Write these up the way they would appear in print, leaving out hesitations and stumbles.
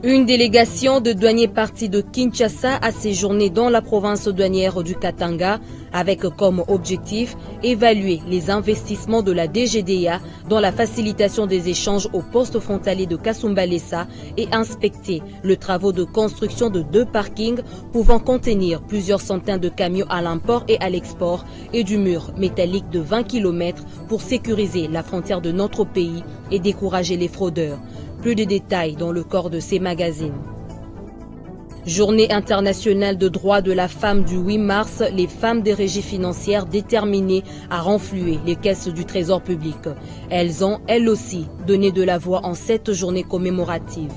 Une délégation de douaniers partis de Kinshasa a séjourné dans la province douanière du Katanga avec comme objectif évaluer les investissements de la DGDA dans la facilitation des échanges au poste frontalier de Kasumbalesa et inspecter les travaux de construction de 2 parkings pouvant contenir plusieurs centaines de camions à l'import et à l'export et du mur métallique de 20 km pour sécuriser la frontière de notre pays et décourager les fraudeurs. Plus de détails dans le corps de ces magazines. Journée internationale de droits de la femme du 8 mars, les femmes des régies financières déterminées à renflouer les caisses du trésor public. Elles ont, elles aussi, donné de la voix en cette journée commémorative.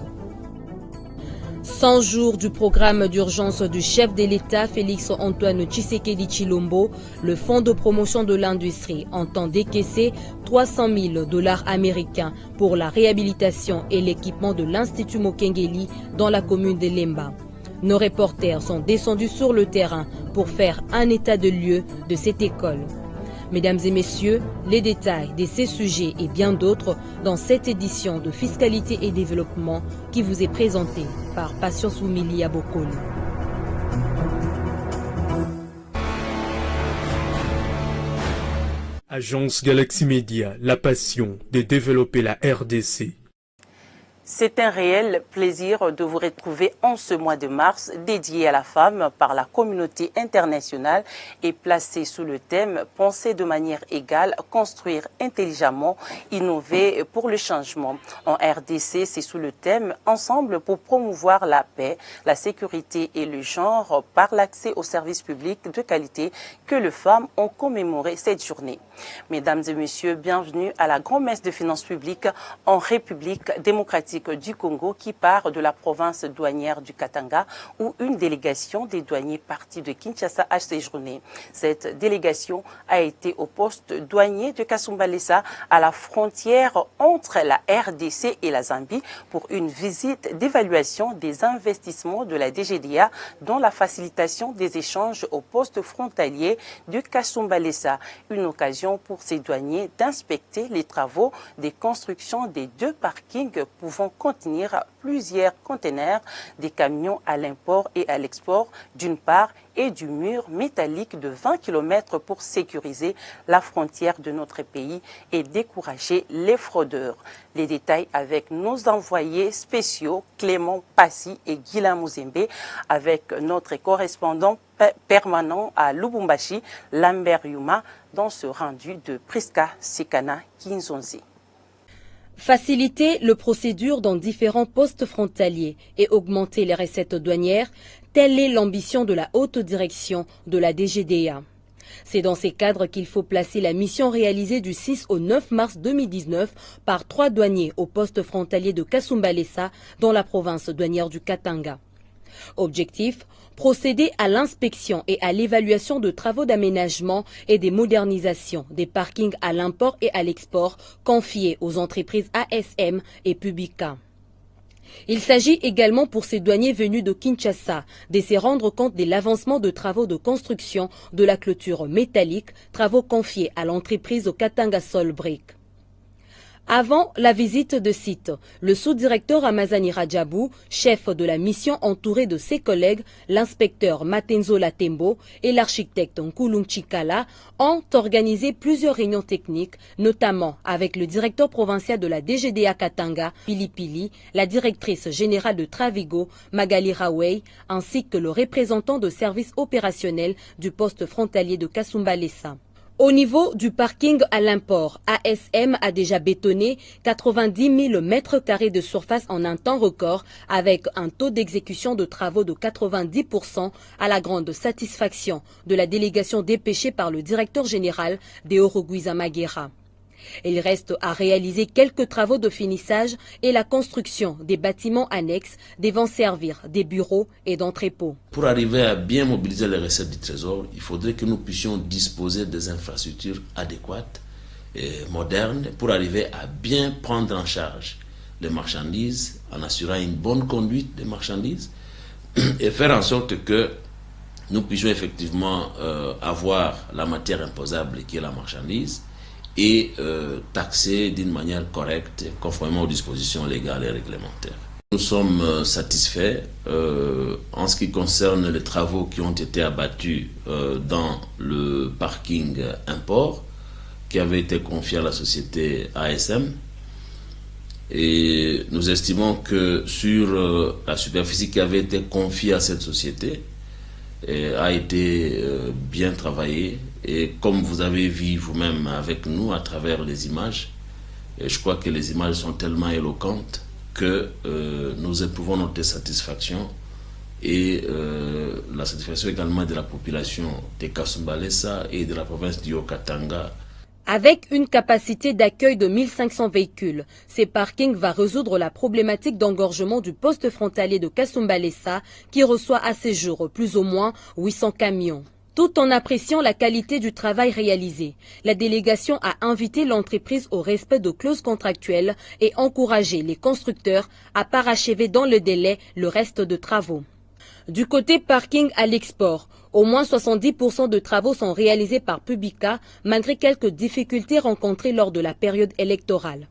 100 jours du programme d'urgence du chef de l'État Félix Antoine Tshisekedi Tshilombo, le Fonds de promotion de l'industrie entend décaisser 300 000 $ américains pour la réhabilitation et l'équipement de l'Institut Mokengeli dans la commune de Lemba. Nos reporters sont descendus sur le terrain pour faire un état de lieu de cette école. Mesdames et messieurs, les détails de ces sujets et bien d'autres dans cette édition de Fiscalité et Développement qui vous est présentée par Patience Oumili Abokolo. Agence Galaxy Media, la passion de développer la RDC. C'est un réel plaisir de vous retrouver en ce mois de mars dédié à la femme par la communauté internationale et placé sous le thème « Penser de manière égale, construire intelligemment, innover pour le changement ». En RDC, c'est sous le thème « Ensemble pour promouvoir la paix, la sécurité et le genre par l'accès aux services publics de qualité » que les femmes ont commémoré cette journée. Mesdames et messieurs, bienvenue à la grand-messe de finances publiques en République démocratique du Congo qui part de la province douanière du Katanga où une délégation des douaniers partis de Kinshasa a séjourné. Cette délégation a été au poste douanier de Kasumbalesa à la frontière entre la RDC et la Zambie pour une visite d'évaluation des investissements de la DGDA dans la facilitation des échanges au poste frontalier de Kasumbalesa. Une occasion pour ces douaniers d'inspecter les travaux des constructions des 2 parkings pouvant contenir plusieurs conteneurs, des camions à l'import et à l'export d'une part et du mur métallique de 20 km pour sécuriser la frontière de notre pays et décourager les fraudeurs. Les détails avec nos envoyés spéciaux Clément Passy et Guilain Mouzembe avec notre correspondant permanent à Lubumbashi, Lambert Yuma, dans ce rendu de Priska Sikana Kinzonzi. Faciliter le procédure dans différents postes frontaliers et augmenter les recettes douanières, telle est l'ambition de la haute direction de la DGDA. C'est dans ces cadres qu'il faut placer la mission réalisée du 6 au 9 mars 2019 par 3 douaniers au poste frontalier de Kasumbalesa dans la province douanière du Katanga. Objectif, procéder à l'inspection et à l'évaluation de travaux d'aménagement et des modernisations des parkings à l'import et à l'export confiés aux entreprises ASM et Publica. Il s'agit également pour ces douaniers venus de Kinshasa de se rendre compte de l'avancement de travaux de construction de la clôture métallique, travaux confiés à l'entreprise Katanga Solbrick. Avant la visite de site, le sous-directeur Amazani Rajabou, chef de la mission entouré de ses collègues, l'inspecteur Matenzo Latembo et l'architecte Nkulung Chikala, ont organisé plusieurs réunions techniques, notamment avec le directeur provincial de la DGDA Katanga, Pili Pili, la directrice générale de Travigo, Magali Rawey, ainsi que le représentant de service opérationnel du poste frontalier de Kasumbalesa. Au niveau du parking à l'import, ASM a déjà bétonné 90 000 mètres carrés de surface en un temps record avec un taux d'exécution de travaux de 90% à la grande satisfaction de la délégation dépêchée par le directeur général Deoroguiza Maguera. Il reste à réaliser quelques travaux de finissage et la construction des bâtiments annexes devant servir des bureaux et d'entrepôts. Pour arriver à bien mobiliser les recettes du Trésor, il faudrait que nous puissions disposer des infrastructures adéquates et modernes pour arriver à bien prendre en charge les marchandises en assurant une bonne conduite des marchandises et faire en sorte que nous puissions effectivement avoir la matière imposable qui est la marchandise et taxer d'une manière correcte, conformément aux dispositions légales et réglementaires. Nous sommes satisfaits en ce qui concerne les travaux qui ont été abattus dans le parking import qui avait été confié à la société ASM. Et nous estimons que sur la superficie qui avait été confiée à cette société a été bien travaillée. Et comme vous avez vu vous-même avec nous à travers les images, et je crois que les images sont tellement éloquentes que nous éprouvons notre satisfaction et la satisfaction également de la population de Kasumbalesa et de la province du Haut-Katanga. Avec une capacité d'accueil de 1500 véhicules, ces parkings va résoudre la problématique d'engorgement du poste frontalier de Kasumbalesa qui reçoit à ces jours plus ou moins 800 camions. Tout en appréciant la qualité du travail réalisé, la délégation a invité l'entreprise au respect de clauses contractuelles et encouragé les constructeurs à parachever dans le délai le reste de travaux. Du côté parking à l'export, au moins 70% de travaux sont réalisés par Publica malgré quelques difficultés rencontrées lors de la période électorale.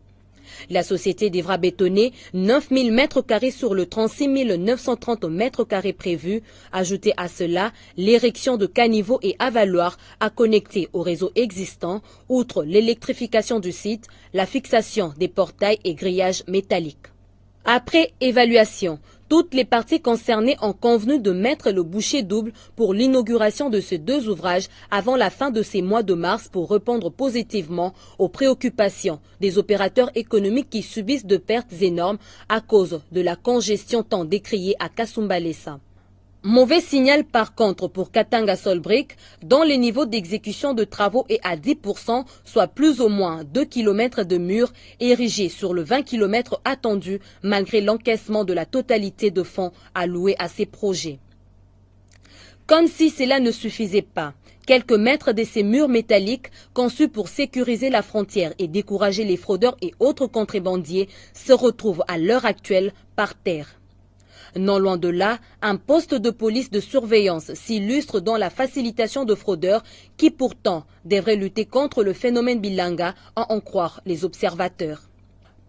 La société devra bétonner 9000 m² sur le 36 930 m² prévus. Ajoutez à cela l'érection de caniveaux et avaloirs à connecter au réseau existant, outre l'électrification du site, la fixation des portails et grillages métalliques. Après évaluation, toutes les parties concernées ont convenu de mettre le bouchée double pour l'inauguration de ces deux ouvrages avant la fin de ces mois de mars pour répondre positivement aux préoccupations des opérateurs économiques qui subissent de pertes énormes à cause de la congestion tant décriée à Kasumbalesa. Mauvais signal par contre pour Katanga Solbrick, dont le niveau d'exécution de travaux est à 10%, soit plus ou moins 2 km de murs érigés sur le 20 km attendu malgré l'encaissement de la totalité de fonds alloués à ces projets. Comme si cela ne suffisait pas, quelques mètres de ces murs métalliques conçus pour sécuriser la frontière et décourager les fraudeurs et autres contrebandiers se retrouvent à l'heure actuelle par terre. Non loin de là, un poste de police de surveillance s'illustre dans la facilitation de fraudeurs qui pourtant devraient lutter contre le phénomène Bilanga, à en croire les observateurs.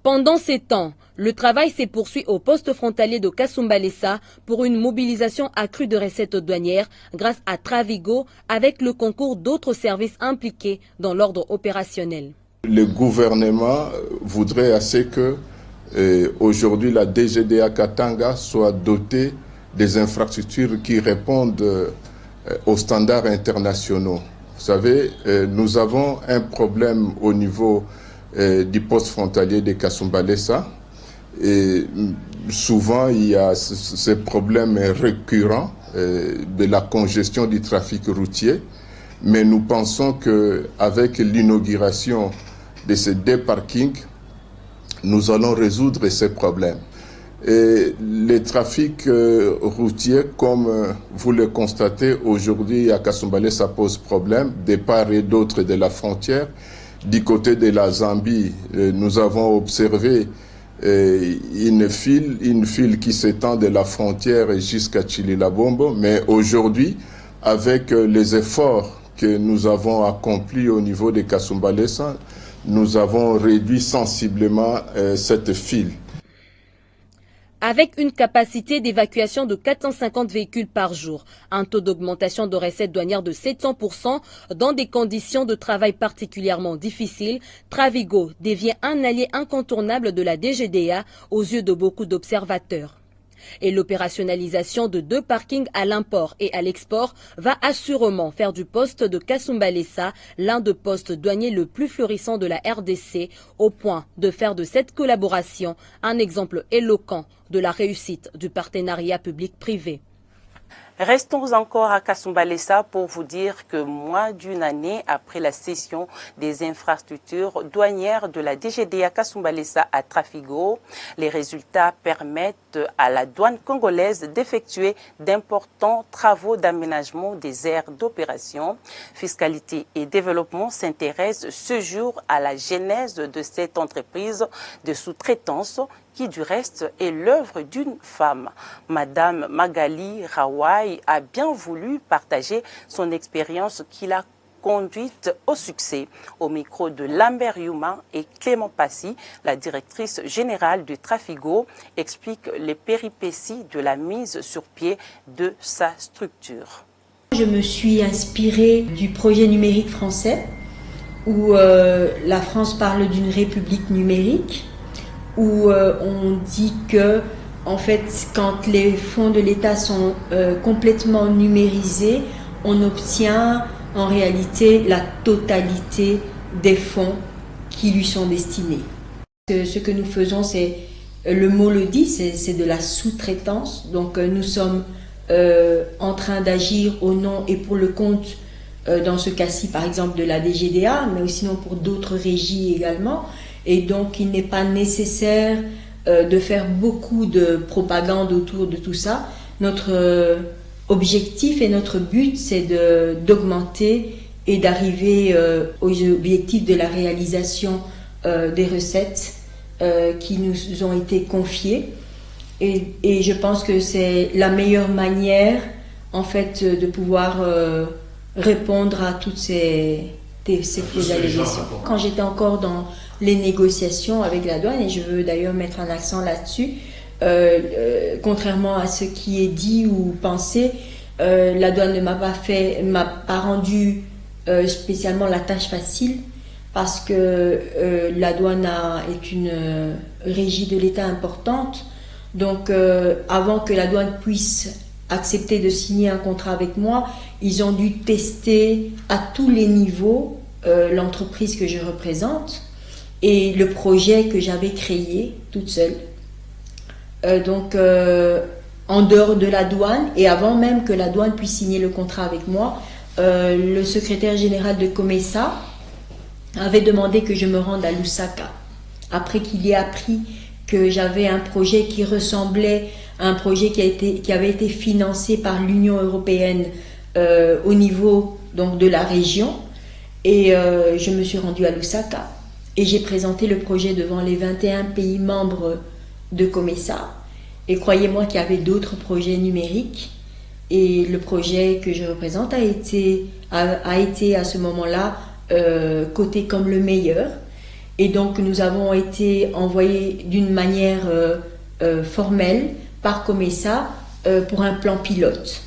Pendant ces temps, le travail s'est poursuivi au poste frontalier de Kasumbalesa pour une mobilisation accrue de recettes douanières grâce à Travigo avec le concours d'autres services impliqués dans l'ordre opérationnel. Le gouvernement voudrait assez que aujourd'hui la DGDA Katanga soit dotée des infrastructures qui répondent aux standards internationaux. Vous savez, nous avons un problème au niveau du poste frontalier de Kasumbalesa et souvent il y a ces problèmes récurrents de la congestion du trafic routier, mais nous pensons qu'avec l'inauguration de ces deux parkings, nous allons résoudre ces problèmes. Et les trafics routiers, comme vous le constatez aujourd'hui à Kasumbalesa, ça pose problème de part et d'autre de la frontière. Du côté de la Zambie, nous avons observé une file qui s'étend de la frontière jusqu'à Chililabombo. Mais aujourd'hui, avec les efforts que nous avons accomplis au niveau de Kasumbalesa, nous avons réduit sensiblement cette file. Avec une capacité d'évacuation de 450 véhicules par jour, un taux d'augmentation de recettes douanières de 700% dans des conditions de travail particulièrement difficiles, Travigo devient un allié incontournable de la DGDA aux yeux de beaucoup d'observateurs. Et l'opérationnalisation de deux parkings à l'import et à l'export va assurément faire du poste de Kasumbalesa l'un des postes douaniers le plus florissant de la RDC, au point de faire de cette collaboration un exemple éloquent de la réussite du partenariat public-privé. Restons encore à Kasumbalesa pour vous dire que moins d'une année après la cession des infrastructures douanières de la DGDA Kasumbalesa à Trafigo, les résultats permettent à la douane congolaise d'effectuer d'importants travaux d'aménagement des aires d'opération. Fiscalité et développement s'intéressent ce jour à la genèse de cette entreprise de sous-traitance qui du reste est l'œuvre d'une femme. Madame Magali Rawai a bien voulu partager son expérience qu'il a conduite au succès. Au micro de Lambert Youma et Clément Passy, la directrice générale de Trafigo explique les péripéties de la mise sur pied de sa structure. Je me suis inspirée du projet numérique français où la France parle d'une république numérique, où on dit que en fait, quand les fonds de l'État sont complètement numérisés, on obtient en réalité la totalité des fonds qui lui sont destinés. Ce que nous faisons, c'est, le mot le dit, c'est de la sous-traitance. Donc nous sommes en train d'agir au nom et pour le compte, dans ce cas-ci par exemple de la DGDA, mais aussi non pour d'autres régies également. Et donc il n'est pas nécessaire de faire beaucoup de propagande autour de tout ça. Notre objectif et notre but, c'est d'augmenter et d'arriver aux objectifs de la réalisation des recettes qui nous ont été confiées. Et je pense que c'est la meilleure manière, en fait, de pouvoir répondre à toutes ces allégations. Quand j'étais encore dans les négociations avec la douane, et je veux d'ailleurs mettre un accent là-dessus, contrairement à ce qui est dit ou pensé, la douane ne m'a pas rendu spécialement la tâche facile, parce que la douane est une régie de l'État importante. Donc avant que la douane puisse accepter de signer un contrat avec moi, ils ont dû tester à tous les niveaux l'entreprise que je représente et le projet que j'avais créé toute seule. Donc en dehors de la douane et avant même que la douane puisse signer le contrat avec moi, le secrétaire général de Comesa avait demandé que je me rende à Lusaka après qu'il ait appris que j'avais un projet qui ressemblait à un projet qui avait été financé par l'Union européenne au niveau donc de la région. Et je me suis rendue à Lusaka et j'ai présenté le projet devant les 21 pays membres de Comesa. Et croyez-moi qu'il y avait d'autres projets numériques. Et le projet que je représente a été à ce moment-là coté comme le meilleur. Et donc nous avons été envoyés d'une manière formelle par Comesa pour un plan pilote.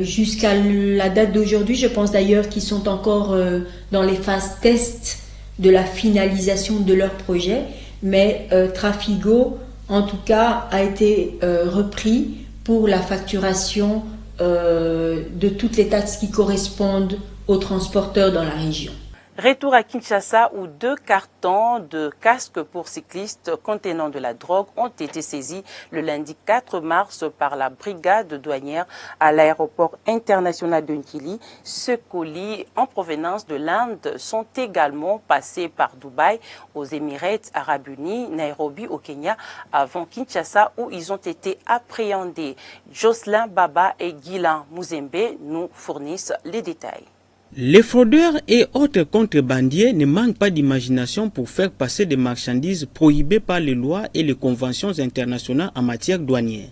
Jusqu'à la date d'aujourd'hui, je pense d'ailleurs qu'ils sont encore dans les phases test de la finalisation de leur projet, mais Trafigo en tout cas a été repris pour la facturation de toutes les taxes qui correspondent aux transporteurs dans la région. Retour à Kinshasa où 2 cartons de casques pour cyclistes contenant de la drogue ont été saisis le lundi 4 mars par la brigade douanière à l'aéroport international de Nkili. Ces colis en provenance de l'Inde sont également passés par Dubaï, aux Émirats arabes unis, Nairobi au Kenya, avant Kinshasa où ils ont été appréhendés. Jocelyn Baba et Guilain Mouzembe nous fournissent les détails. Les fraudeurs et autres contrebandiers ne manquent pas d'imagination pour faire passer des marchandises prohibées par les lois et les conventions internationales en matière douanière.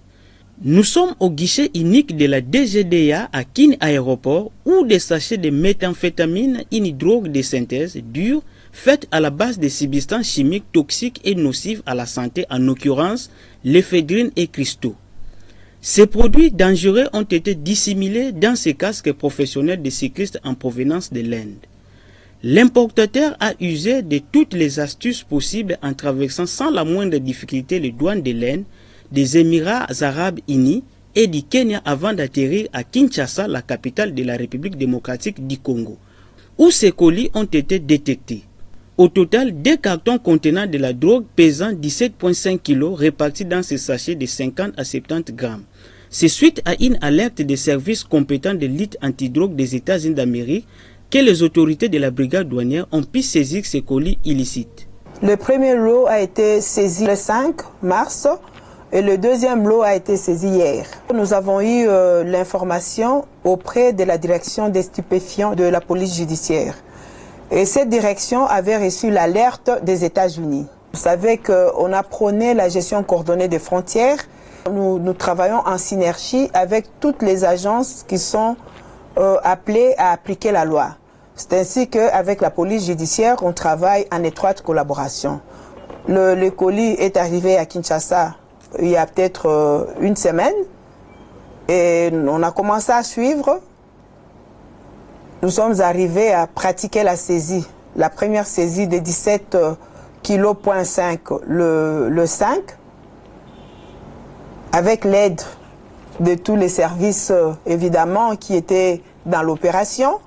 Nous sommes au guichet unique de la DGDA à Kin Aéroport où des sachets de méthamphétamine, une drogue de synthèse dure, faite à la base de substances chimiques toxiques et nocives à la santé, en l'occurrence l'éphédrine et cristaux. Ces produits dangereux ont été dissimulés dans ces casques professionnels de cyclistes en provenance de l'Inde. L'importateur a usé de toutes les astuces possibles en traversant sans la moindre difficulté les douanes de l'Inde, des Émirats arabes unis et du Kenya avant d'atterrir à Kinshasa, la capitale de la République démocratique du Congo, où ces colis ont été détectés. Au total, 2 cartons contenant de la drogue pesant 17,5 kg répartis dans ces sachets de 50 à 70 grammes. C'est suite à une alerte des services compétents de lutte antidrogue des États-Unis d'Amérique que les autorités de la brigade douanière ont pu saisir ces colis illicites. Le premier lot a été saisi le 5 mars et le deuxième lot a été saisi hier. Nous avons eu l'information auprès de la direction des stupéfiants de la police judiciaire. Et cette direction avait reçu l'alerte des États-Unis. Vous savez qu'on a prôné la gestion coordonnée des frontières. Nous travaillons en synergie avec toutes les agences qui sont appelés à appliquer la loi. C'est ainsi qu'avec la police judiciaire, on travaille en étroite collaboration. Le colis est arrivé à Kinshasa il y a peut-être une semaine et on a commencé à suivre. Nous sommes arrivés à pratiquer la saisie. La première saisie de 17,5 kg le 5, avec l'aide de tous les services évidemment qui étaient dans l'opération.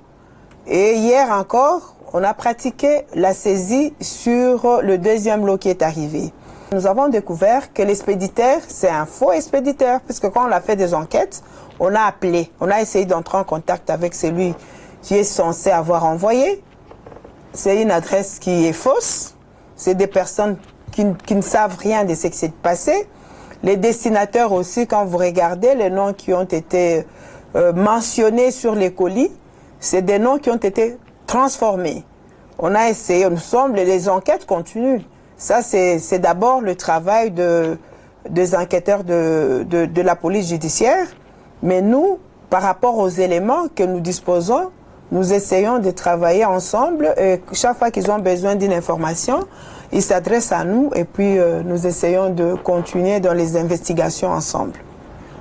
Et hier encore, on a pratiqué la saisie sur le deuxième lot qui est arrivé. Nous avons découvert que l'expéditeur, c'est un faux expéditeur, puisque quand on a fait des enquêtes, on a appelé, on a essayé d'entrer en contact avec celui qui est censé avoir envoyé. C'est une adresse qui est fausse. C'est des personnes qui ne savent rien de ce qui s'est passé. Les destinataires aussi, quand vous regardez les noms qui ont été mentionnés sur les colis, c'est des noms qui ont été transformés. On a essayé, les enquêtes continuent. Ça, c'est d'abord le travail des enquêteurs de la police judiciaire. Mais nous, par rapport aux éléments que nous disposons, nous essayons de travailler ensemble. Et chaque fois qu'ils ont besoin d'une information, ils s'adressent à nous et puis nous essayons de continuer dans les investigations ensemble.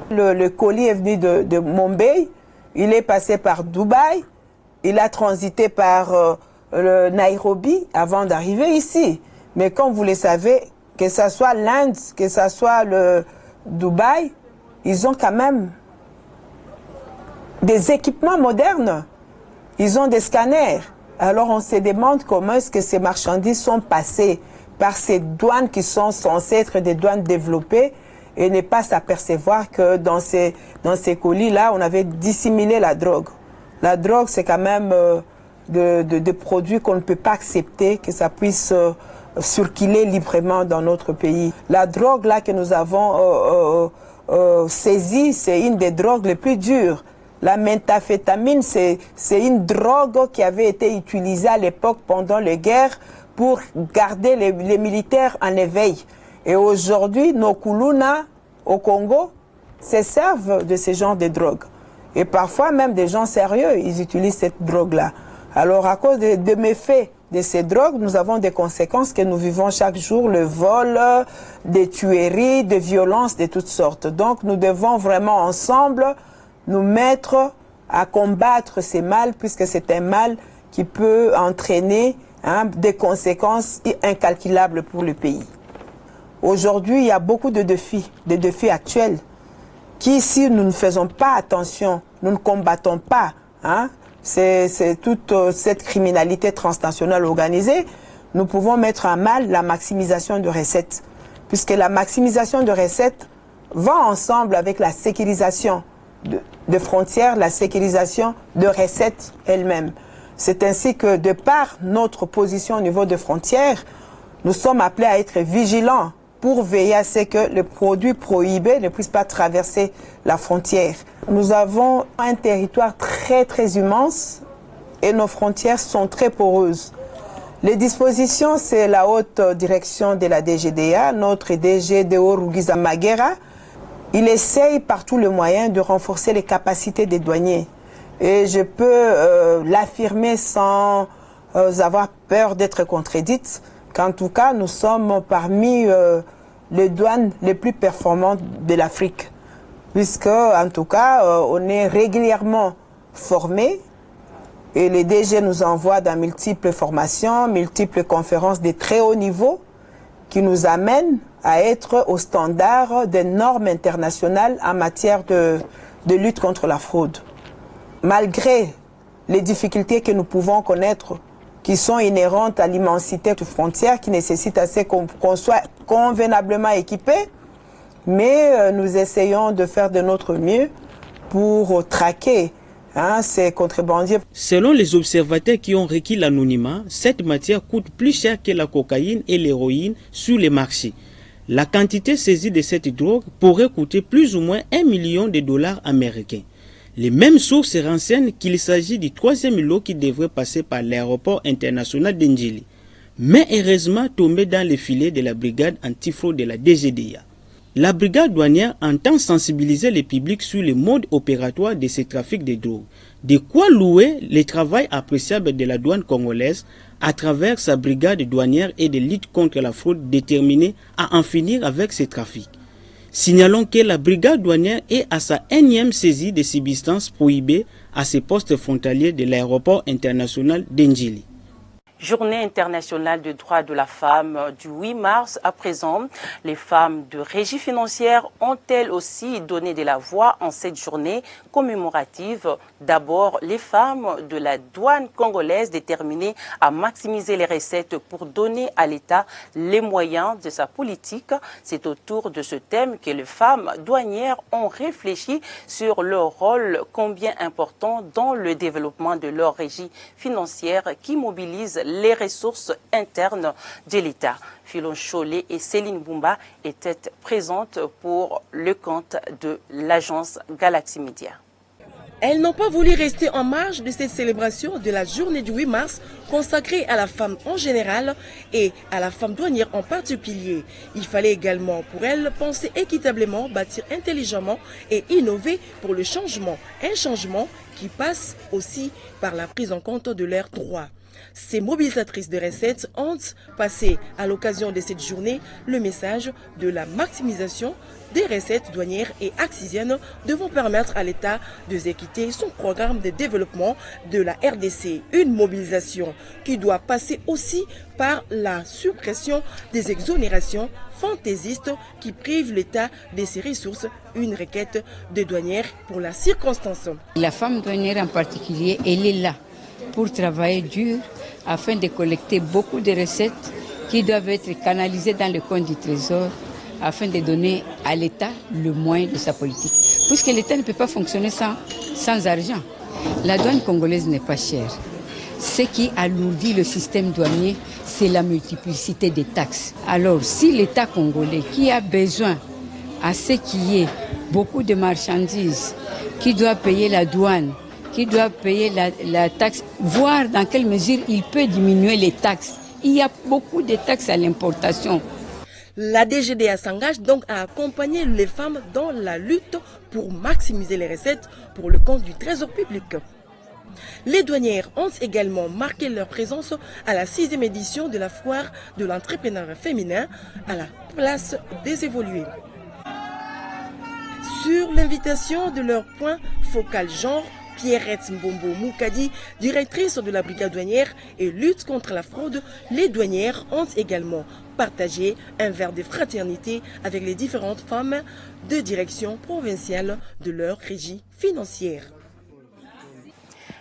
Le colis est venu de Mumbai, il est passé par Dubaï, il a transité par le Nairobi avant d'arriver ici. Mais comme vous le savez, que ce soit l'Inde, que ce soit le Dubaï, ils ont quand même des équipements modernes. Ils ont des scanners. Alors on se demande comment est-ce que ces marchandises sont passées par ces douanes qui sont censées être des douanes développées et ne pas s'apercevoir que dans ces colis-là, on avait dissimulé la drogue. La drogue, c'est quand même des produits qu'on ne peut pas accepter, que ça puisse circuler librement dans notre pays. La drogue là que nous avons saisie, c'est une des drogues les plus dures. La méthamphétamine, c'est une drogue qui avait été utilisée à l'époque pendant les guerres pour garder les militaires en éveil. Et aujourd'hui, nos Kuluna au Congo se servent de ce genre de drogue. Et parfois même des gens sérieux, ils utilisent cette drogue-là. Alors à cause des méfaits de ces drogues, nous avons des conséquences que nous vivons chaque jour, le vol, des tueries, des violences de toutes sortes. Donc nous devons vraiment ensemble nous mettre à combattre ces mal, puisque c'est un mal qui peut entraîner des conséquences incalculables pour le pays. Aujourd'hui, il y a beaucoup de défis actuels, qui si nous ne faisons pas attention, nous ne combattons pas, c'est toute cette criminalité transnationale organisée, nous pouvons mettre à mal la maximisation de recettes, puisque la maximisation de recettes va ensemble avec la sécurisation de frontières, la sécurisation de recettes elles-mêmes. C'est ainsi que, de par notre position au niveau des frontières, nous sommes appelés à être vigilants pour veiller à ce que les produits prohibés ne puissent pas traverser la frontière. Nous avons un territoire très très immense et nos frontières sont très poreuses. Les dispositions, c'est la haute direction de la DGDA, notre DG Deo Rugiza Maghera. Il essaye par tous les moyens de renforcer les capacités des douaniers. Et je peux l'affirmer sans avoir peur d'être contredite, qu'en tout cas, nous sommes parmi les douanes les plus performantes de l'Afrique. Puisque, en tout cas, on est régulièrement formés et les DG nous envoient dans multiples formations, multiples conférences de très haut niveau qui nous amènent à être au standard des normes internationales en matière de lutte contre la fraude. Malgré les difficultés que nous pouvons connaître, qui sont inhérentes à l'immensité de frontières, qui nécessitent assez qu'on soit convenablement équipés, mais nous essayons de faire de notre mieux pour traquer ces contrebandiers. Selon les observateurs qui ont requis l'anonymat, cette matière coûte plus cher que la cocaïne et l'héroïne sur les marchés. La quantité saisie de cette drogue pourrait coûter plus ou moins $1 million américains. Les mêmes sources renseignent qu'il s'agit du 3e lot qui devrait passer par l'aéroport international d'Ndjili, mais heureusement tombé dans les filets de la brigade antifraude de la DGDA. La brigade douanière entend sensibiliser le public sur les modes opératoires de ce trafic de drogue, De quoi louer le travail appréciable de la douane congolaise à travers sa brigade douanière et de lutte contre la fraude déterminée à en finir avec ces trafics. Signalons que la brigade douanière est à sa 1e saisie de substances prohibées à ses postes frontaliers de l'aéroport international d'Ndjili. Journée internationale des droits de la femme du 8 mars. À présent, les femmes de régie financière ont elles aussi donné de la voix en cette journée commémorative. D'abord, les femmes de la douane congolaise déterminées à maximiser les recettes pour donner à l'État les moyens de sa politique. C'est autour de ce thème que les femmes douanières ont réfléchi sur leur rôle combien important dans le développement de leur régie financière qui mobilise les ressources internes de l'État. Philon Chollet et Céline Bumba étaient présentes pour le compte de l'agence Galaxy Media. Elles n'ont pas voulu rester en marge de cette célébration de la journée du 8 mars consacrée à la femme en général et à la femme douanière en particulier. Il fallait également pour elles penser équitablement, bâtir intelligemment et innover pour le changement. Un changement qui passe aussi par la prise en compte de leurs droits. Ces mobilisatrices de recettes ont passé à l'occasion de cette journée le message de la maximisation des recettes douanières et accisiennes devant permettre à l'État d'exécuter son programme de développement de la RDC. Une mobilisation qui doit passer aussi par la suppression des exonérations fantaisistes qui privent l'État de ses ressources. Une requête des douanières pour la circonstance. La femme douanière en particulier, elle est là pour travailler dur afin de collecter beaucoup de recettes qui doivent être canalisées dans le compte du Trésor afin de donner à l'État le moyen de sa politique. Puisque l'État ne peut pas fonctionner sans argent. La douane congolaise n'est pas chère. Ce qui alourdit le système douanier, c'est la multiplicité des taxes. Alors si l'État congolais qui a besoin à ce qu'il y ait beaucoup de marchandises, qui doit payer la douane, qui doit payer la taxe, voir dans quelle mesure il peut diminuer les taxes. Il y a beaucoup de taxes à l'importation. La DGDA s'engage donc à accompagner les femmes dans la lutte pour maximiser les recettes pour le compte du Trésor public. Les douanières ont également marqué leur présence à la 6e édition de la foire de l'entrepreneuriat féminin à la place des évolués. Sur l'invitation de leur point focal genre, Pierrette Mbombo Moukadi, directrice de la brigade douanière et lutte contre la fraude, les douanières ont également partagé un verre de fraternité avec les différentes femmes de direction provinciale de leur régie financière.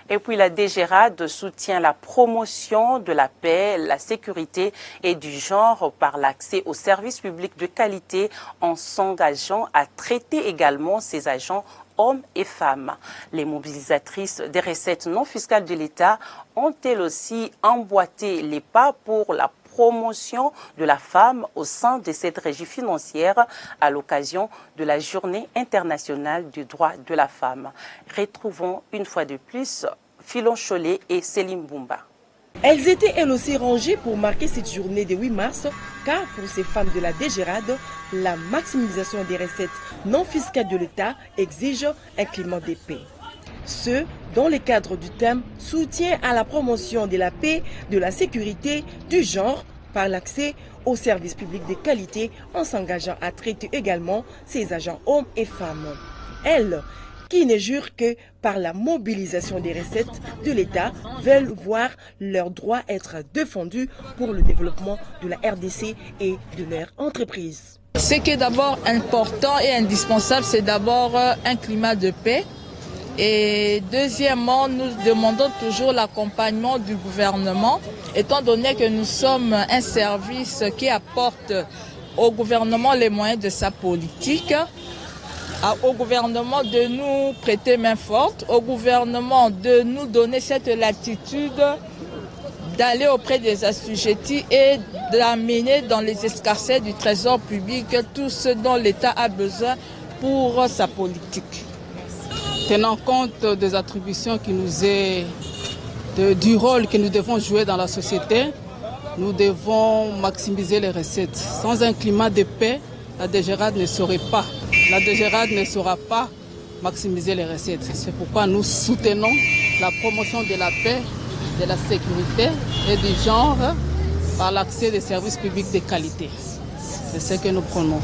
Et puis la DGRAD soutient la promotion de la paix, la sécurité et du genre par l'accès aux services publics de qualité en s'engageant à traiter également ses agents hommes et femmes. Les mobilisatrices des recettes non fiscales de l'État ont elles aussi emboîté les pas pour la promotion de la femme au sein de cette régie financière à l'occasion de la Journée internationale du droit de la femme. Retrouvons une fois de plus Philon Chollet et Céline Bumba. Elles étaient elles aussi rangées pour marquer cette journée du 8 mars, car pour ces femmes de la DGRAD, la maximisation des recettes non fiscales de l'État exige un climat de paix. Ce, dans le cadre du thème soutien à la promotion de la paix, de la sécurité, du genre, par l'accès aux services publics de qualité en s'engageant à traiter également ces agents hommes et femmes. Elles, qui ne jurent que par la mobilisation des recettes de l'État, veulent voir leurs droits être défendus pour le développement de la RDC et de leur entreprise. Ce qui est d'abord important et indispensable, c'est d'abord un climat de paix. Et deuxièmement, nous demandons toujours l'accompagnement du gouvernement, étant donné que nous sommes un service qui apporte au gouvernement les moyens de sa politique, au gouvernement de nous prêter main forte, au gouvernement de nous donner cette latitude d'aller auprès des assujettis et d'amener dans les escarcelles du trésor public tout ce dont l'État a besoin pour sa politique. Tenant compte des attributions qui nous est, du rôle que nous devons jouer dans la société, nous devons maximiser les recettes. Sans un climat de paix, la DGRAD ne saurait pas. La DGRAD ne saura pas maximiser les recettes. C'est pourquoi nous soutenons la promotion de la paix, de la sécurité et du genre par l'accès des services publics de qualité. C'est ce que nous prenons.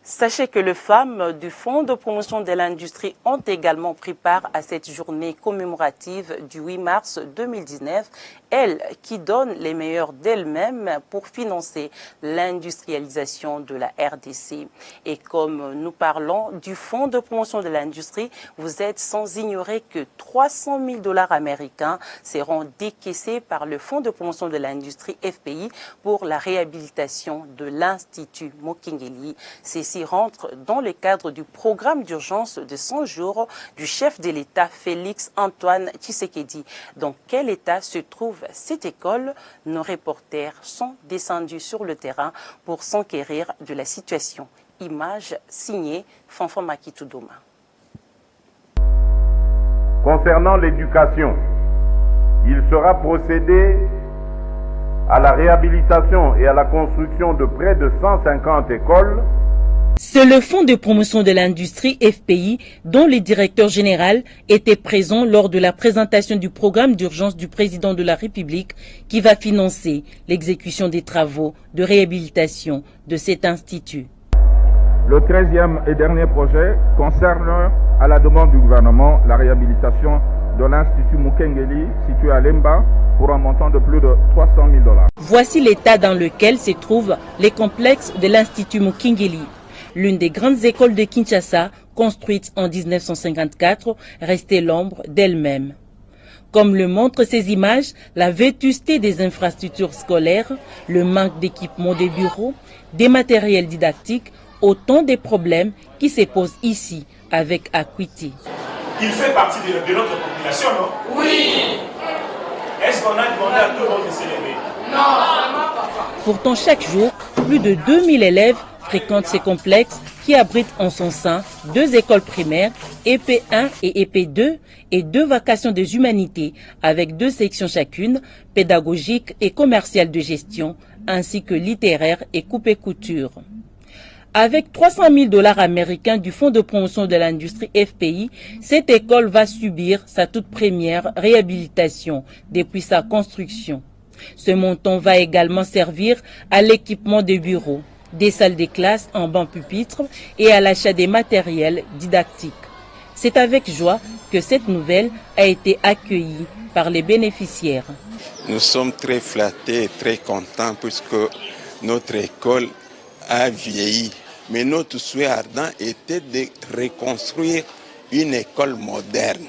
Sachez que les femmes du Fonds de promotion de l'industrie ont également pris part à cette journée commémorative du 8 mars 2019, elles qui donnent les meilleurs d'elles-mêmes pour financer l'industrialisation de la RDC. Et comme nous parlons du Fonds de promotion de l'industrie, vous êtes sans ignorer que 300 000 $ américains seront décaissés par le Fonds de promotion de l'industrie FPI pour la réhabilitation de l'Institut Mokengeli. Ceci rentre dans le cadre du programme d'urgence de 100 jours du chef de l'État Félix Antoine Tshisekedi. Dans quel état se trouve cette école? Nos reporters sont descendus sur le terrain pour s'enquérir de la situation. Image signée Fanfan Makitoudoma. Concernant l'éducation, il sera procédé à la réhabilitation et à la construction de près de 150 écoles. C'est le Fonds de promotion de l'industrie FPI dont le directeur général était présent lors de la présentation du programme d'urgence du président de la République qui va financer l'exécution des travaux de réhabilitation de cet institut. Le 13e et dernier projet concerne, à la demande du gouvernement, la réhabilitation de l'Institut Mokengeli situé à Lemba pour un montant de plus de 300 000 $. Voici l'état dans lequel se trouvent les complexes de l'Institut Mokengeli. L'une des grandes écoles de Kinshasa, construite en 1954, restait l'ombre d'elle-même. Comme le montrent ces images, la vétusté des infrastructures scolaires, le manque d'équipements des bureaux, des matériels didactiques, autant de problèmes qui se posent ici avec Akwiti. Il fait partie de notre population, non? Oui. Est-ce qu'on a demandé à tout le monde de s'élever? Non. Pourtant, chaque jour, plus de 2000 élèves fréquentent ces complexes qui abritent en son sein 2 écoles primaires, EP1 et EP2, et 2 vacations des humanités avec 2 sections chacune, pédagogique et commerciale de gestion, ainsi que littéraire et coupe-couture. Avec 300 000 $ américains du Fonds de promotion de l'industrie FPI, cette école va subir sa toute première réhabilitation depuis sa construction. Ce montant va également servir à l'équipement des bureaux, des salles de classe en bancs pupitres et à l'achat des matériels didactiques. C'est avec joie que cette nouvelle a été accueillie par les bénéficiaires. Nous sommes très flattés et très contents puisque notre école a vieilli. Mais notre souhait ardent était de reconstruire une école moderne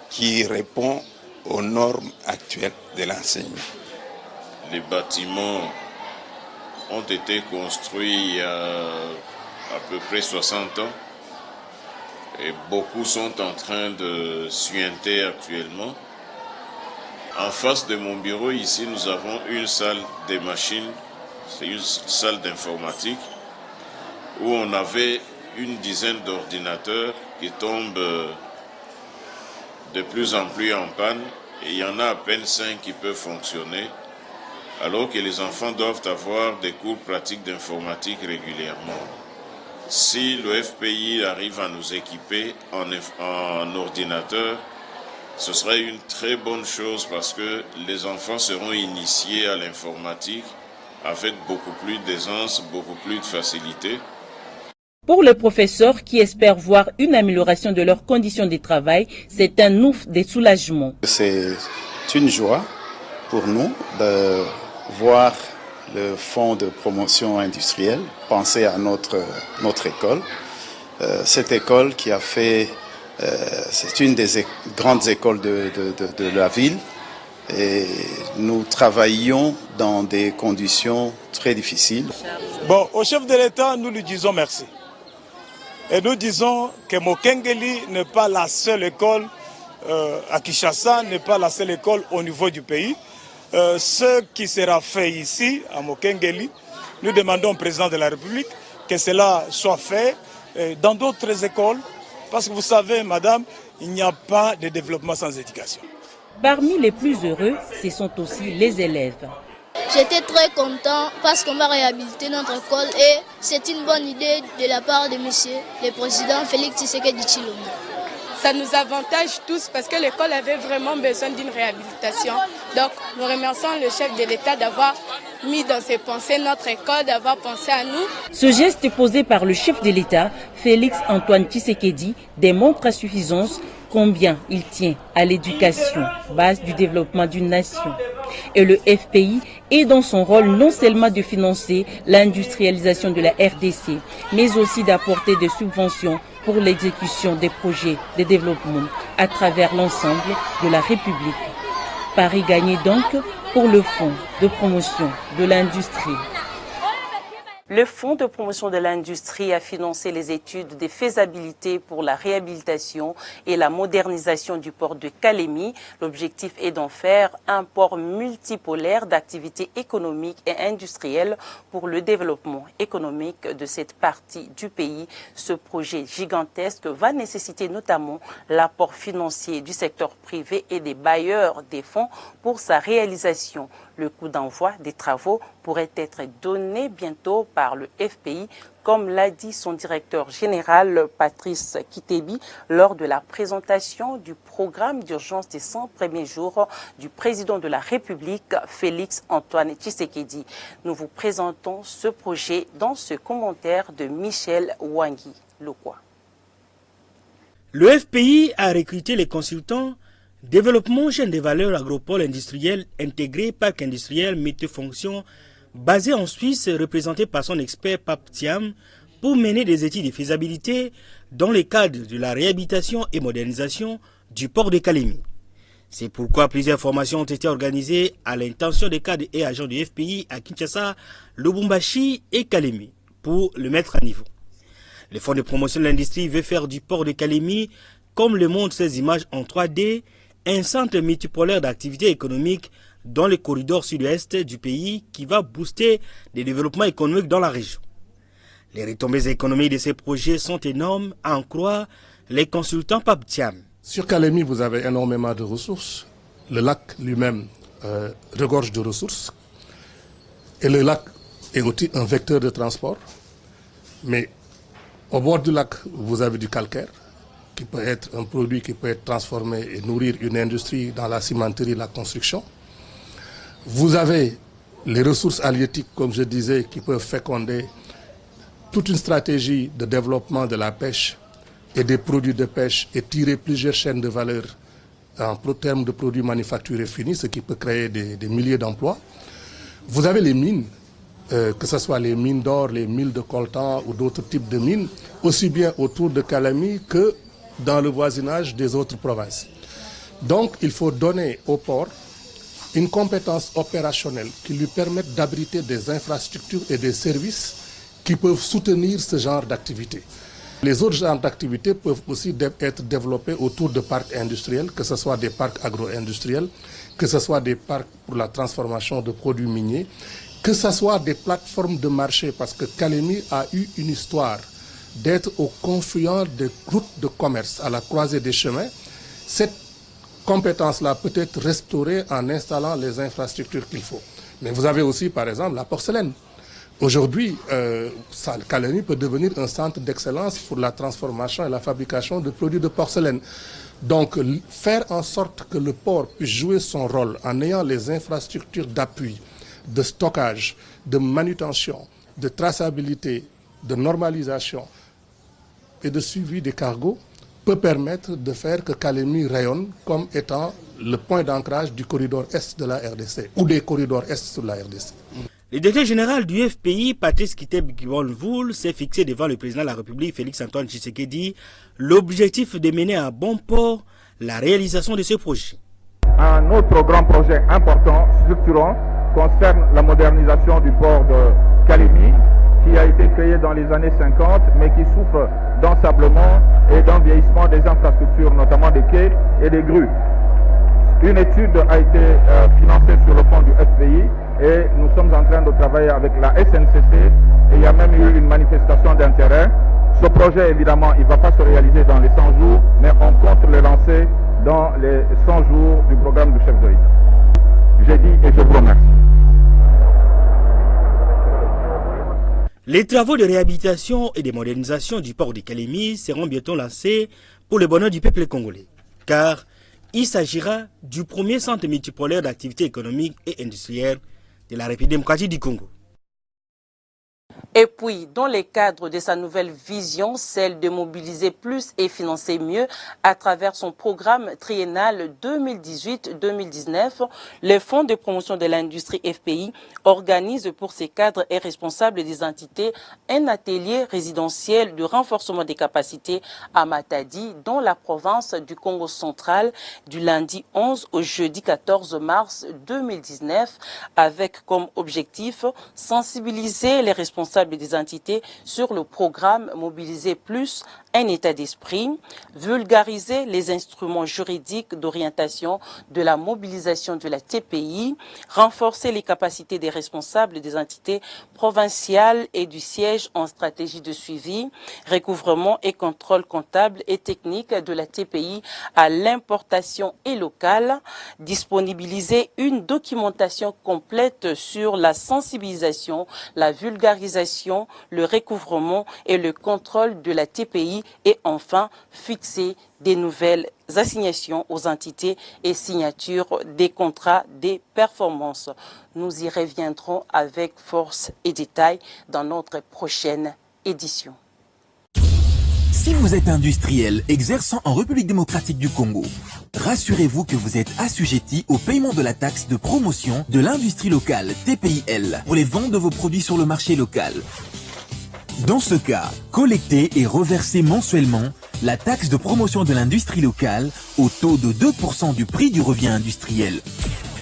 qui répond aux normes actuelles de l'enseignement. Les bâtiments ont été construits il y a à peu près 60 ans et beaucoup sont en train de suinter actuellement. En face de mon bureau ici, nous avons une salle des machines, c'est une salle d'informatique où on avait une dizaine d'ordinateurs qui tombent de plus en plus en panne et il y en a à peine 5 qui peuvent fonctionner, alors que les enfants doivent avoir des cours pratiques d'informatique régulièrement. Si le FPI arrive à nous équiper en ordinateur, ce serait une très bonne chose parce que les enfants seront initiés à l'informatique avec beaucoup plus d'aisance, beaucoup plus de facilité. Pour les professeurs qui espèrent voir une amélioration de leurs conditions de travail, c'est un ouf de soulagement. C'est une joie pour nous de voir le fonds de promotion industrielle penser à notre école. Cette école qui a fait, c'est une des grandes écoles de la ville et nous travaillons dans des conditions très difficiles. Bon, au chef de l'État, nous lui disons merci. Et nous disons que Mokengeli n'est pas la seule école à Kinshasa, n'est pas la seule école au niveau du pays. Ce qui sera fait ici, à Mokengeli, nous demandons au président de la République que cela soit fait dans d'autres écoles. Parce que vous savez, madame, il n'y a pas de développement sans éducation. Parmi les plus heureux, ce sont aussi les élèves. J'étais très content parce qu'on va réhabiliter notre école et c'est une bonne idée de la part de monsieur le président Félix Tshisekedi Tshilombo. Ça nous avantage tous parce que l'école avait vraiment besoin d'une réhabilitation. Donc nous remercions le chef de l'État d'avoir mis dans ses pensées notre école, d'avoir pensé à nous. Ce geste posé par le chef de l'État, Félix Antoine Tshisekedi, démontre à suffisance combien il tient à l'éducation, base du développement d'une nation. Et le FPI est dans son rôle non seulement de financer l'industrialisation de la RDC, mais aussi d'apporter des subventions pour l'exécution des projets de développement à travers l'ensemble de la République. Paris gagné donc pour le Fonds de promotion de l'industrie. Le Fonds de promotion de l'industrie a financé les études de faisabilité pour la réhabilitation et la modernisation du port de Kalemi. L'objectif est d'en faire un port multipolaire d'activités économiques et industrielles pour le développement économique de cette partie du pays. Ce projet gigantesque va nécessiter notamment l'apport financier du secteur privé et des bailleurs des fonds pour sa réalisation. Le coup d'envoi des travaux pourrait être donné bientôt par le FPI, comme l'a dit son directeur général Patrice Kitebi lors de la présentation du programme d'urgence des 100 premiers jours du président de la République, Félix Antoine Tshisekedi. Nous vous présentons ce projet dans ce commentaire de Michel Wangi Lokwa. Le FPI a recruté les consultants Développement chaîne de valeur agropole industriel intégré parc industriel multifonction basé en Suisse représenté par son expert Pape Thiam pour mener des études de faisabilité dans le cadre de la réhabilitation et modernisation du port de Kalemi. C'est pourquoi plusieurs formations ont été organisées à l'intention des cadres et agents du FPI à Kinshasa, Lubumbashi et Kalemi pour le mettre à niveau. Le Fonds de promotion de l'industrie veut faire du port de Kalemi, comme le montrent ces images en 3D, un centre multipolaire d'activités économiques dans le corridor sud-est du pays qui va booster le développement économique dans la région. Les retombées économiques de ces projets sont énormes, à en croire les consultants Pape Thiam. Sur Kalemi, vous avez énormément de ressources. Le lac lui-même regorge de ressources. Et le lac est aussi un vecteur de transport. Mais au bord du lac, vous avez du calcaire, qui peut être un produit qui peut être transformé et nourrir une industrie dans la cimenterie, la construction. Vous avez les ressources halieutiques, comme je disais, qui peuvent féconder toute une stratégie de développement de la pêche et des produits de pêche et tirer plusieurs chaînes de valeur en termes de produits manufacturés finis, ce qui peut créer des milliers d'emplois. Vous avez les mines, que ce soit les mines d'or, les mines de coltan ou d'autres types de mines, aussi bien autour de Kalemi que dans le voisinage des autres provinces. Donc, il faut donner au port une compétence opérationnelle qui lui permette d'abriter des infrastructures et des services qui peuvent soutenir ce genre d'activité. Les autres genres d'activités peuvent aussi être développés autour de parcs industriels, que ce soit des parcs agro-industriels, que ce soit des parcs pour la transformation de produits miniers, que ce soit des plateformes de marché, parce que Kalemi a eu une histoire d'être au confluent des routes de commerce à la croisée des chemins. Cette compétence-là peut être restaurée en installant les infrastructures qu'il faut. Mais vous avez aussi, par exemple, la porcelaine. Aujourd'hui, Kalemi peut devenir un centre d'excellence pour la transformation et la fabrication de produits de porcelaine. Donc, faire en sorte que le port puisse jouer son rôle en ayant les infrastructures d'appui, de stockage, de manutention, de traçabilité, de normalisation et de suivi des cargos peut permettre de faire que Kalemi rayonne comme étant le point d'ancrage du corridor Est de la RDC ou des corridors Est sur la RDC. Le directeur général du FPI, Patrice Kitebi, s'est fixé devant le président de la République, Félix Antoine Tshisekedi, l'objectif de mener à bon port la réalisation de ce projet. Un autre grand projet important, structurant, concerne la modernisation du port de Kalemi, qui a été créé dans les années 50, mais qui souffre d'ensablement et d'un vieillissement des infrastructures, notamment des quais et des grues. Une étude a été financée sur le fonds du FPI et nous sommes en train de travailler avec la SNCC et il y a même eu une manifestation d'intérêt. Ce projet, évidemment, il ne va pas se réaliser dans les 100 jours, mais on compte le lancer dans les 100 jours du programme du chef de l'État. J'ai dit et je vous remercie. Les travaux de réhabilitation et de modernisation du port de Kalemi seront bientôt lancés pour le bonheur du peuple congolais, car il s'agira du premier centre multipolaire d'activité économique et industrielle de la République démocratique du Congo. Et puis, dans le cadre de sa nouvelle vision, celle de mobiliser plus et financer mieux à travers son programme triennal 2018-2019, le Fonds de promotion de l'industrie FPI organise pour ses cadres et responsables des entités un atelier résidentiel de renforcement des capacités à Matadi, dans la province du Congo central, du lundi 11 au jeudi 14 mars 2019, avec comme objectif sensibiliser les responsables des entités sur le programme Mobiliser Plus, un état d'esprit, vulgariser les instruments juridiques d'orientation de la mobilisation de la TPI, renforcer les capacités des responsables des entités provinciales et du siège en stratégie de suivi, recouvrement et contrôle comptable et technique de la TPI à l'importation et locale, disponibiliser une documentation complète sur la sensibilisation, la vulgarisation, le recouvrement et le contrôle de la TPI et enfin fixer des nouvelles assignations aux entités et signatures des contrats des performances. Nous y reviendrons avec force et détail dans notre prochaine édition. Si vous êtes industriel exerçant en République démocratique du Congo, rassurez-vous que vous êtes assujetti au paiement de la taxe de promotion de l'industrie locale TPIL pour les ventes de vos produits sur le marché local. Dans ce cas, collectez et reversez mensuellement la taxe de promotion de l'industrie locale au taux de 2% du prix du revient industriel.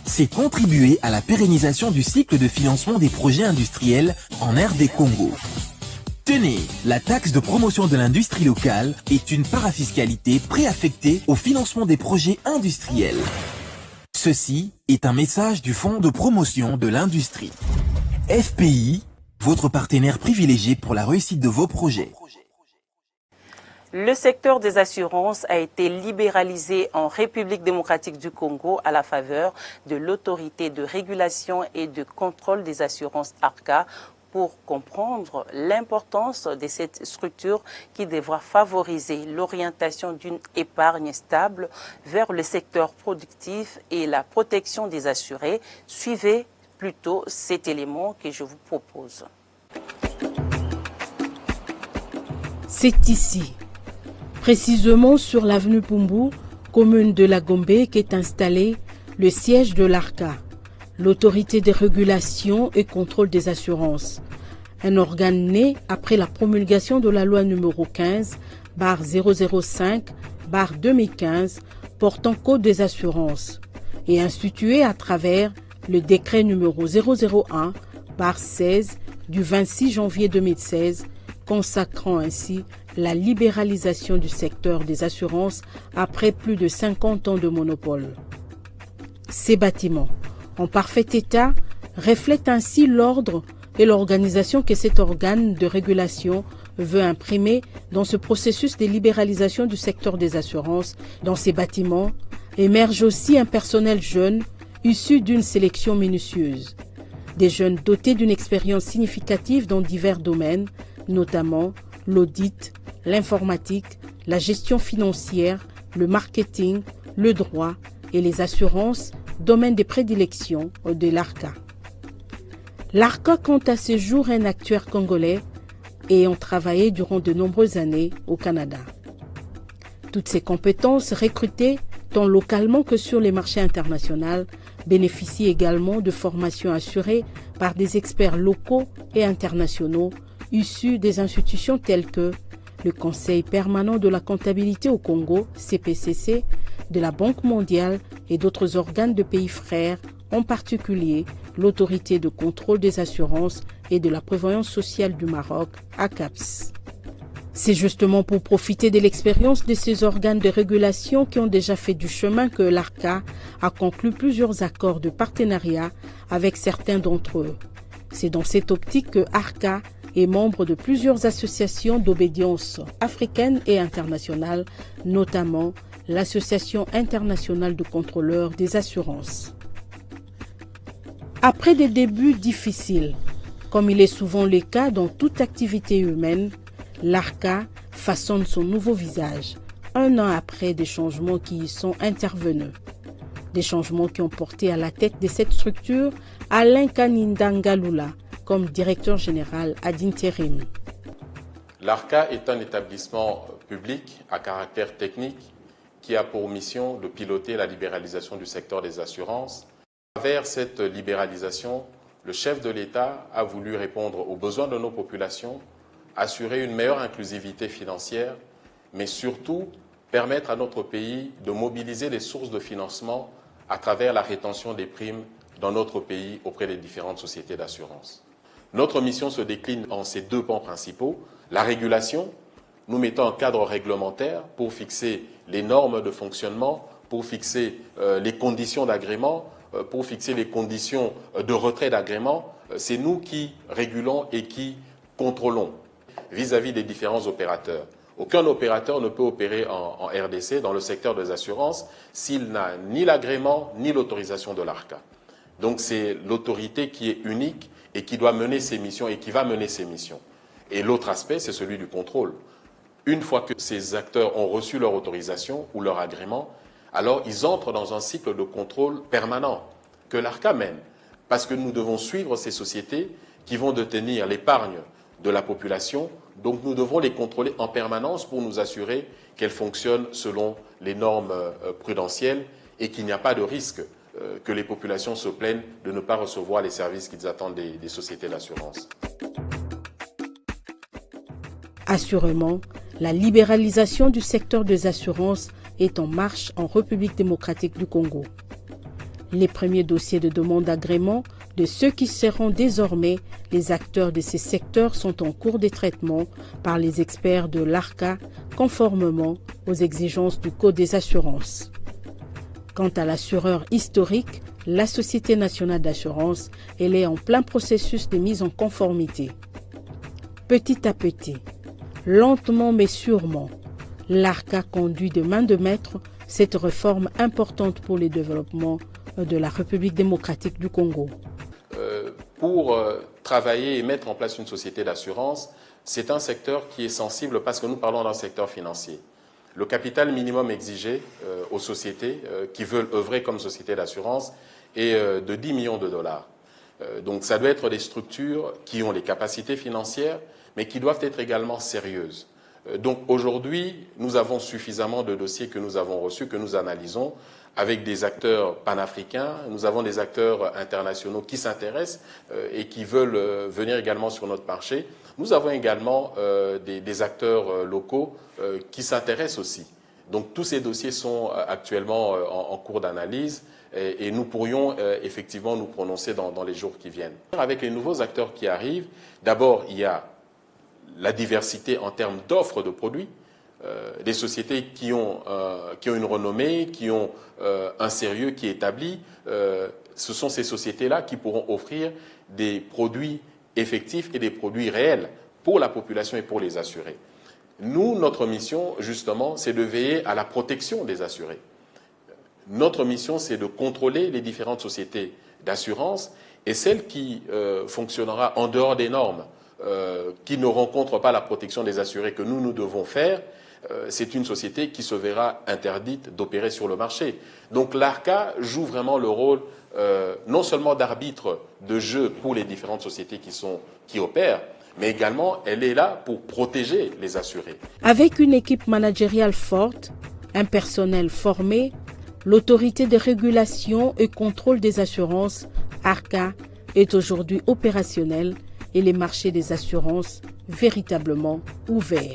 C'est contribuer à la pérennisation du cycle de financement des projets industriels en RD Congo. Tenez, la taxe de promotion de l'industrie locale est une parafiscalité préaffectée au financement des projets industriels. Ceci est un message du Fonds de promotion de l'industrie. FPI, votre partenaire privilégié pour la réussite de vos projets. Le secteur des assurances a été libéralisé en République démocratique du Congo à la faveur de l'autorité de régulation et de contrôle des assurances ARCA. Pour comprendre l'importance de cette structure qui devra favoriser l'orientation d'une épargne stable vers le secteur productif et la protection des assurés, suivez plutôt cet élément que je vous propose. C'est ici, précisément sur l'avenue Pumbu, commune de la Gombe, qu'est installé le siège de l'ARCA, l'autorité de régulation et contrôle des assurances. Un organe né après la promulgation de la loi numéro 15/005/2015 portant code des assurances et institué à travers le décret numéro 001/16 du 26 janvier 2016 consacrant ainsi la libéralisation du secteur des assurances après plus de 50 ans de monopole. Ces bâtiments, en parfait état, reflètent ainsi l'ordre et l'organisation que cet organe de régulation veut imprimer dans ce processus de libéralisation du secteur des assurances. Dans ces bâtiments émerge aussi un personnel jeune issu d'une sélection minutieuse. Des jeunes dotés d'une expérience significative dans divers domaines, notamment l'audit, l'informatique, la gestion financière, le marketing, le droit et les assurances, domaine de prédilection de l'ARCA. L'ARCA compte à ce jour un actuaire congolais ayant travaillé durant de nombreuses années au Canada. Toutes ces compétences recrutées tant localement que sur les marchés internationaux bénéficient également de formations assurées par des experts locaux et internationaux issus des institutions telles que le Conseil permanent de la comptabilité au Congo, CPCC, de la Banque mondiale et d'autres organes de pays frères, en particulier l'autorité de contrôle des assurances et de la prévoyance sociale du Maroc, ACAPS. C'est justement pour profiter de l'expérience de ces organes de régulation qui ont déjà fait du chemin que l'ARCA a conclu plusieurs accords de partenariat avec certains d'entre eux. C'est dans cette optique que ARCA est membre de plusieurs associations d'obédience africaines et internationales, notamment l'Association internationale de contrôleurs des assurances. Après des débuts difficiles, Comme il est souvent le cas dans toute activité humaine, l'ARCA façonne son nouveau visage, un an après des changements qui y sont intervenus. Des changements qui ont porté à la tête de cette structure Alain Kanindangalula comme directeur général ad interim. L'ARCA est un établissement public à caractère technique qui a pour mission de piloter la libéralisation du secteur des assurances. À travers cette libéralisation, le chef de l'État a voulu répondre aux besoins de nos populations, assurer une meilleure inclusivité financière, mais surtout permettre à notre pays de mobiliser les sources de financement à travers la rétention des primes dans notre pays auprès des différentes sociétés d'assurance. Notre mission se décline en ces deux pans principaux. La régulation, nous mettons un cadre réglementaire pour fixer les normes de fonctionnement, pour fixer les conditions d'agrément, pour fixer les conditions de retrait d'agrément. C'est nous qui régulons et qui contrôlons vis-à-vis des différents opérateurs. Aucun opérateur ne peut opérer en RDC, dans le secteur des assurances, s'il n'a ni l'agrément ni l'autorisation de l'ARCA. Donc c'est l'autorité qui est unique et qui doit mener ses missions et qui va mener ses missions. Et l'autre aspect, c'est celui du contrôle. Une fois que ces acteurs ont reçu leur autorisation ou leur agrément, alors ils entrent dans un cycle de contrôle permanent que l'ARCA mène. Parce que nous devons suivre ces sociétés qui vont détenir l'épargne de la population. Donc nous devons les contrôler en permanence pour nous assurer qu'elles fonctionnent selon les normes prudentielles et qu'il n'y a pas de risque que les populations se plaignent de ne pas recevoir les services qu'ils attendent des sociétés d'assurance. Assurément, la libéralisation du secteur des assurances est en marche en République démocratique du Congo. Les premiers dossiers de demande d'agrément de ceux qui seront désormais les acteurs de ces secteurs sont en cours de traitement par les experts de l'ARCA conformément aux exigences du Code des assurances. Quant à l'assureur historique, la Société nationale d'assurance, elle est en plein processus de mise en conformité. Petit à petit, lentement mais sûrement, l'ARCA conduit de main de maître cette réforme importante pour le développement de la République démocratique du Congo. Pour travailler et mettre en place une société d'assurance, c'est un secteur qui est sensible parce que nous parlons d'un secteur financier. Le capital minimum exigé aux sociétés qui veulent œuvrer comme société d'assurance est de 10 millions de dollars. Donc ça doit être des structures qui ont les capacités financières, mais qui doivent être également sérieuses. Donc aujourd'hui, nous avons suffisamment de dossiers que nous avons reçus, que nous analysons, avec des acteurs panafricains. Nous avons des acteurs internationaux qui s'intéressent et qui veulent venir également sur notre marché. Nous avons également des acteurs locaux qui s'intéressent aussi. Donc tous ces dossiers sont actuellement en cours d'analyse et nous pourrions effectivement nous prononcer dans les jours qui viennent. Avec les nouveaux acteurs qui arrivent, d'abord il y a la diversité en termes d'offres de produits. Des sociétés qui ont une renommée, qui ont un sérieux qui est établi, ce sont ces sociétés-là qui pourront offrir des produits effectifs et des produits réels pour la population et pour les assurés. Nous, notre mission, justement, c'est de veiller à la protection des assurés. Notre mission, c'est de contrôler les différentes sociétés d'assurance et celle qui fonctionnera en dehors des normes, qui ne rencontre pas la protection des assurés que nous devons faire, c'est une société qui se verra interdite d'opérer sur le marché. Donc l'ARCA joue vraiment le rôle non seulement d'arbitre de jeu pour les différentes sociétés qui opèrent, mais également elle est là pour protéger les assurés. Avec une équipe managériale forte, un personnel formé, l'autorité de régulation et contrôle des assurances, ARCA, est aujourd'hui opérationnelle et les marchés des assurances véritablement ouverts.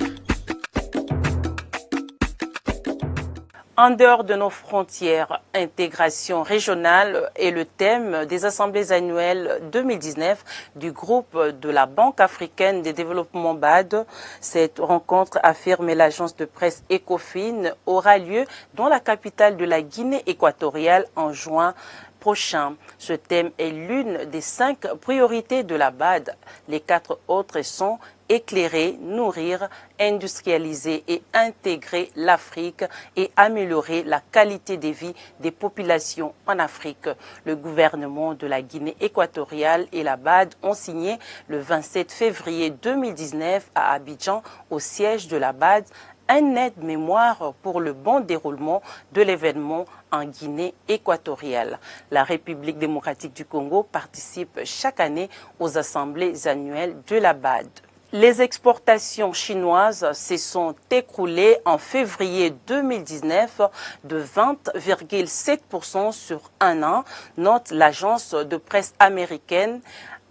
En dehors de nos frontières, intégration régionale est le thème des assemblées annuelles 2019 du groupe de la Banque africaine de développement BAD. Cette rencontre, affirme l'agence de presse Ecofin, aura lieu dans la capitale de la Guinée équatoriale en juin prochain. Ce thème est l'une des 5 priorités de la BAD. Les 4 autres sont éclairer, nourrir, industrialiser et intégrer l'Afrique et améliorer la qualité de vie des populations en Afrique. Le gouvernement de la Guinée équatoriale et la BAD ont signé le 27 février 2019 à Abidjan, au siège de la BAD, un aide-mémoire pour le bon déroulement de l'événement en Guinée équatoriale. La République démocratique du Congo participe chaque année aux assemblées annuelles de la BAD. Les exportations chinoises se sont écroulées en février 2019 de 20,7% sur un an, note l'agence de presse américaine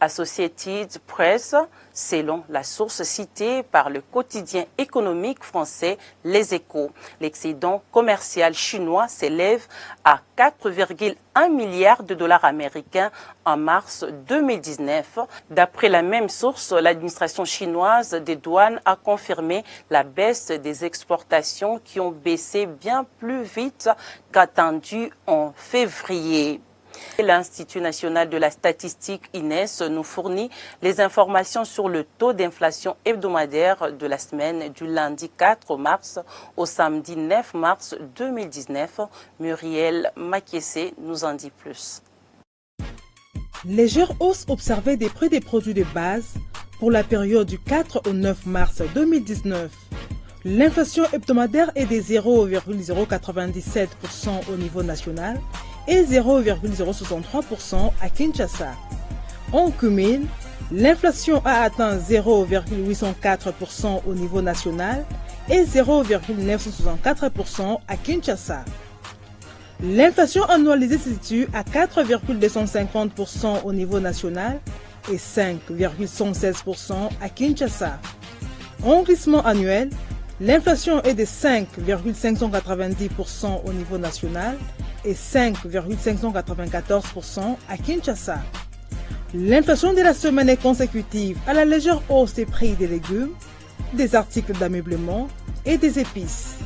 Associated Press, selon la source citée par le quotidien économique français Les Échos. L'excédent commercial chinois s'élève à 4,1 milliards de dollars américains en mars 2019. D'après la même source, l'administration chinoise des douanes a confirmé la baisse des exportations qui ont baissé bien plus vite qu'attendu en février. L'Institut national de la statistique INES nous fournit les informations sur le taux d'inflation hebdomadaire de la semaine du lundi 4 mars au samedi 9 mars 2019. Muriel Makiessé nous en dit plus. Légère hausse observée des prix des produits de base pour la période du 4 au 9 mars 2019. L'inflation hebdomadaire est de 0,097% au niveau national et 0,063% à Kinshasa. En cumul, l'inflation a atteint 0,804% au niveau national et 0,964% à Kinshasa. L'inflation annualisée se situe à 4,250% au niveau national et 5,116% à Kinshasa. En glissement annuel, l'inflation est de 5,590% au niveau national et 5,594% à Kinshasa. L'inflation de la semaine est consécutive à la légère hausse des prix des légumes, des articles d'ameublement et des épices.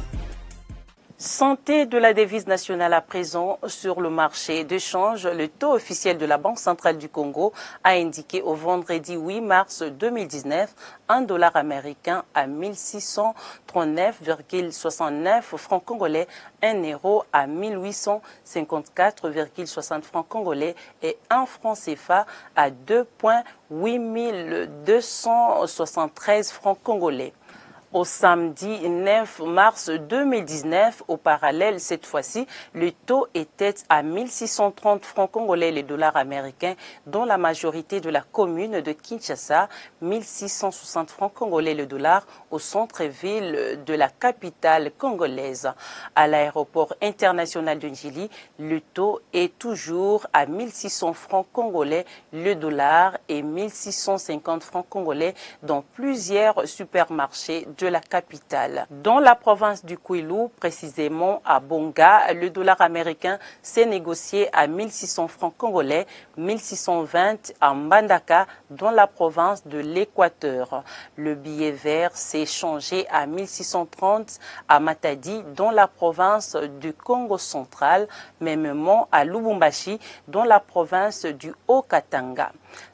Santé de la devise nationale à présent sur le marché d'échange. Le taux officiel de la Banque centrale du Congo a indiqué au vendredi 8 mars 2019 un dollar américain à 1639,69 francs congolais, 1 euro à 1854,60 francs congolais et 1 franc CFA à 2,8273 francs congolais. Au samedi 9 mars 2019, au parallèle, cette fois-ci, le taux était à 1630 francs congolais les dollars américains, dont la majorité de la commune de Kinshasa, 1660 francs congolais le dollar au centre-ville de la capitale congolaise. À l'aéroport international de Njili, le taux est toujours à 1600 francs congolais le dollar et 1650 francs congolais dans plusieurs supermarchés de la capitale. Dans la province du Kwilu, précisément à Bonga, le dollar américain s'est négocié à 1600 francs congolais, 1620 à Mbandaka, dans la province de l'Équateur. Le billet vert s'est échangé à 1630 à Matadi, dans la province du Congo central, mêmement à Lubumbashi, dans la province du Haut-Katanga.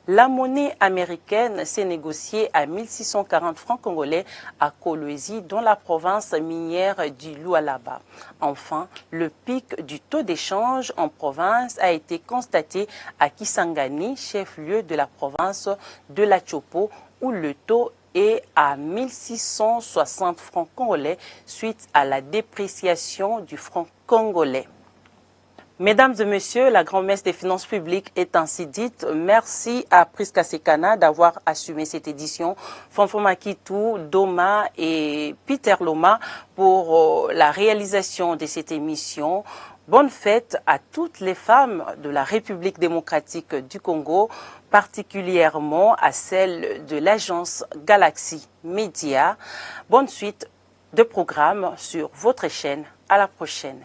La monnaie américaine s'est négociée à 1640 francs congolais à Kolwezi, dans la province minière du Lualaba. Enfin, le pic du taux d'échange en province a été constaté à Kisangani, chef-lieu de la province de la Chopo, où le taux est à 1660 francs congolais suite à la dépréciation du franc congolais. Mesdames et messieurs, la grand-messe des finances publiques est ainsi dite. Merci à Priska Sekana d'avoir assumé cette édition. Fanfoma Kitou, Doma et Peter Loma pour la réalisation de cette émission. Bonne fête à toutes les femmes de la République démocratique du Congo, particulièrement à celles de l'agence Galaxy Media. Bonne suite de programmes sur votre chaîne. À la prochaine.